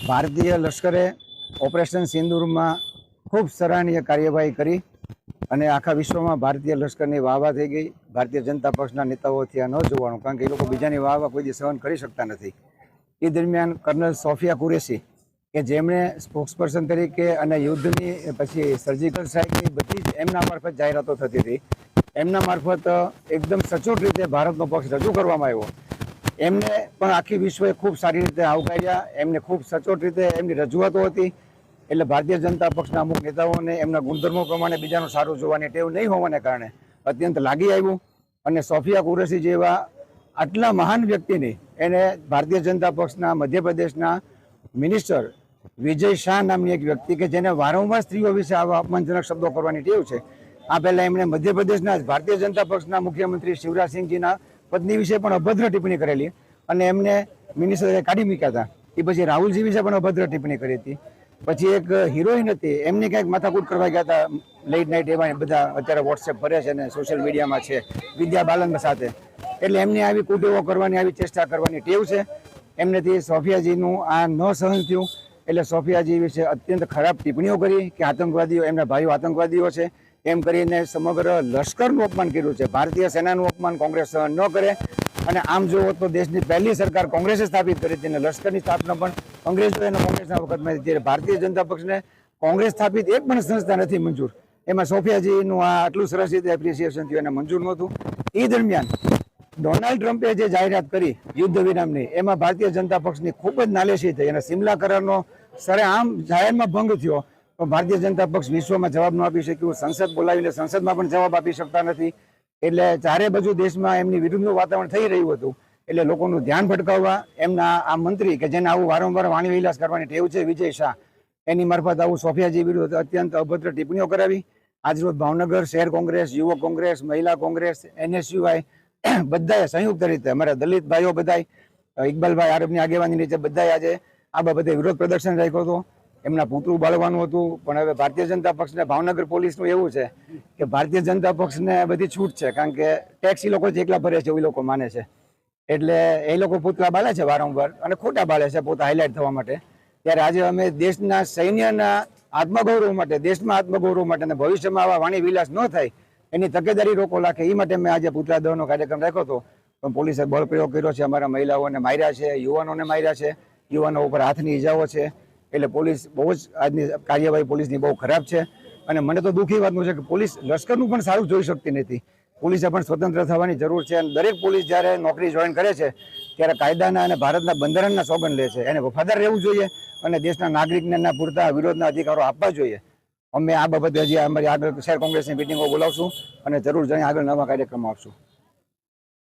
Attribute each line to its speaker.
Speaker 1: ભારતીય લશ્કરે ઓપરેશન સિંદૂરમાં ખૂબ સરાહનીય કાર્યવાહી કરી અને આખા વિશ્વમાં ભારતીય લશ્કરની વાહવા થઈ ગઈ. ભારતીય જનતા પક્ષના નેતાઓથી આ ન જોવાનું, કારણ કે એ લોકો બીજાની વાહવા કોઈ દી સહન કરી શકતા નથી. એ દરમિયાન કર્નલ સોફિયા કુરેશી કે જેમણે સ્પોક્સપર્સન તરીકે અને યુદ્ધની પછી સર્જિકલ સ્ટ્રાઇકની બધી જ એમના મારફત જાહેરાતો થતી હતી, એમના મારફત એકદમ સચોટ રીતે ભારતનો પક્ષ રજૂ કરવામાં આવ્યો. એમને પણ આખી વિશ્વએ ખૂબ સારી રીતે આવકાર્યા. એમને ખૂબ સચોટ રીતે એમની રજૂઆતો હતી. એટલે ભારતીય જનતા પક્ષના અમુક નેતાઓને એમના ગુણધર્મો પ્રમાણે બીજાનું સારું જોવાની ટેવ નહીં હોવાને કારણે અત્યંત લાગી આવ્યું. અને સોફિયા કુરેશી જેવા આટલા મહાન વ્યક્તિની એને ભારતીય જનતા પક્ષના મધ્યપ્રદેશના મિનિસ્ટર વિજય શાહ નામની એક વ્યક્તિ કે જેને વારંવાર સ્ત્રીઓ વિશે આવા અપમાનજનક શબ્દો કરવાની ટેવ છે. આ પહેલાં એમણે મધ્યપ્રદેશના ભારતીય જનતા પક્ષના મુખ્યમંત્રી શિવરાજસિંહજીના પત્ની વિશે પણ અભદ્ર ટિપ્પણી કરેલી અને એમને મિનિસ્ટરે કાઢી મૂક્યા હતા. એ પછી રાહુલજી વિશે પણ અભદ્ર ટિપ્પણી કરી હતી. પછી એક હિરોઈન હતી, એમની કંઈક માથાકૂટ કરવા ગયા હતા લેટ નાઇટ, એવા બધા અત્યારે વોટ્સએપ ફરે છે અને સોશિયલ મીડિયામાં છે, વિદ્યા બાલન સાથે. એટલે એમની આવી કુટેવો કરવાની, આવી ચેષ્ટા કરવાની ટેવ છે. એમનેથી સોફિયાજીનું આ ન સહન થયું. એટલે સોફિયાજી વિશે અત્યંત ખરાબ ટિપ્પણીઓ કરી કે આતંકવાદીઓ, એમના ભાઈઓ આતંકવાદીઓ છે એમ કરીને સમગ્ર લશ્કરનું અપમાન કર્યું છે. ભારતીય સેનાનું અપમાન કોંગ્રેસ સહન ન કરે. અને આમ જોવો તો દેશની પહેલી સરકાર કોંગ્રેસે સ્થાપિત કરી હતી અને લશ્કરની સ્થાપના પણ અંગ્રેજોએ અને કોંગ્રેસના વખતમાં હતી. ભારતીય જનતા પક્ષને કોંગ્રેસ સ્થાપિત એક પણ સંસ્થા નથી મંજૂર. એમાં સોફિયાજીનું આ આટલું સરસ રીતે એપ્રિસિએશન થયું, એને મંજૂર નહોતું. એ દરમિયાન ડોનાલ્ડ ટ્રમ્પે જે જાહેરાત કરી યુદ્ધ વિરામની, એમાં ભારતીય જનતા પક્ષની ખૂબ જ નાલેશી થઈ અને સિમલા કરારનો સરેઆમ જાહેરમાં ભંગ થયો. તો ભારતીય જનતા પક્ષ વિશ્વમાં જવાબ ન આપી શક્યું. સંસદ બોલાવીને સંસદમાં પણ જવાબ આપી શકતા નથી. એટલે ચારે બાજુ દેશમાં એમની વિરુદ્ધનું વાતાવરણ થઈ રહ્યું હતું. એટલે લોકોનું ધ્યાન ભટકાવવા એમના આ મંત્રી કે જેને આવું વારંવાર વાણી વિલાસ કરવાની ટેવ છે, વિજય શાહ, એની મારફત આવું સોફિયાજી વિરુદ્ધ અત્યંત અભદ્ર ટિપ્પણીઓ કરાવી. આજરોજ ભાવનગર શહેર કોંગ્રેસ, યુવક કોંગ્રેસ, મહિલા કોંગ્રેસ, NSUI બધાએ સંયુક્ત રીતે, અમારા દલિત ભાઈઓ બધાય, ઇકબાલભાઈ આરબની આગેવાની નીચે બધાએ આજે આ બાબતે વિરોધ પ્રદર્શન રાખ્યો હતો. એમના પુતળું બાળવાનું હતું. પણ હવે ભારતીય જનતા પક્ષને, ભાવનગર પોલીસનું એવું છે કે ભારતીય જનતા પક્ષને બધી છૂટ છે, કારણ કે ટેક્સ એ લોકો જેટલા ભરે છે એ લોકો માને છે. એટલે એ લોકો પુતળા બાળે છે વારંવાર અને ખોટા બાળે છે પોતા હાઇલાઇટ થવા માટે. ત્યારે આજે અમે દેશના સૈન્યના આત્મગૌરવ માટે, દેશમાં આત્મગૌરવ માટે અને ભવિષ્યમાં આવા વાણી વિલાસ ન થાય એની તકેદારી રોકો લાગે, એ માટે મેં આજે પુતળા દહનનો કાર્યક્રમ રાખ્યો હતો. પણ પોલીસે બળ પ્રયોગ કર્યો છે, અમારા મહિલાઓને માર્યા છે, યુવાનોને માર્યા છે, યુવાનો ઉપર હાથની ઈજાઓ છે. એટલે પોલીસ બહુ જ આજની કાર્યવાહી પોલીસની બહુ ખરાબ છે. અને મને તો દુઃખી વાતનું છે કે પોલીસ લશ્કરનું પણ સારું જોઈ શકતી નથી. પોલીસે પણ સ્વતંત્ર થવાની જરૂર છે. અને દરેક પોલીસ જ્યારે નોકરી જોઈન કરે છે ત્યારે કાયદાના અને ભારતના બંધારણના સોગંદ લે છે. એને વફાદાર રહેવું જોઈએ અને દેશના નાગરિકને એના પૂરતા વિરોધના અધિકારો આપવા જોઈએ. અમે આ બાબતે હજી અમારી આગળ શહેર કોંગ્રેસની મિટિંગો બોલાવશું અને જરૂર જઈને આગળ નવા કાર્યક્રમો આપશું.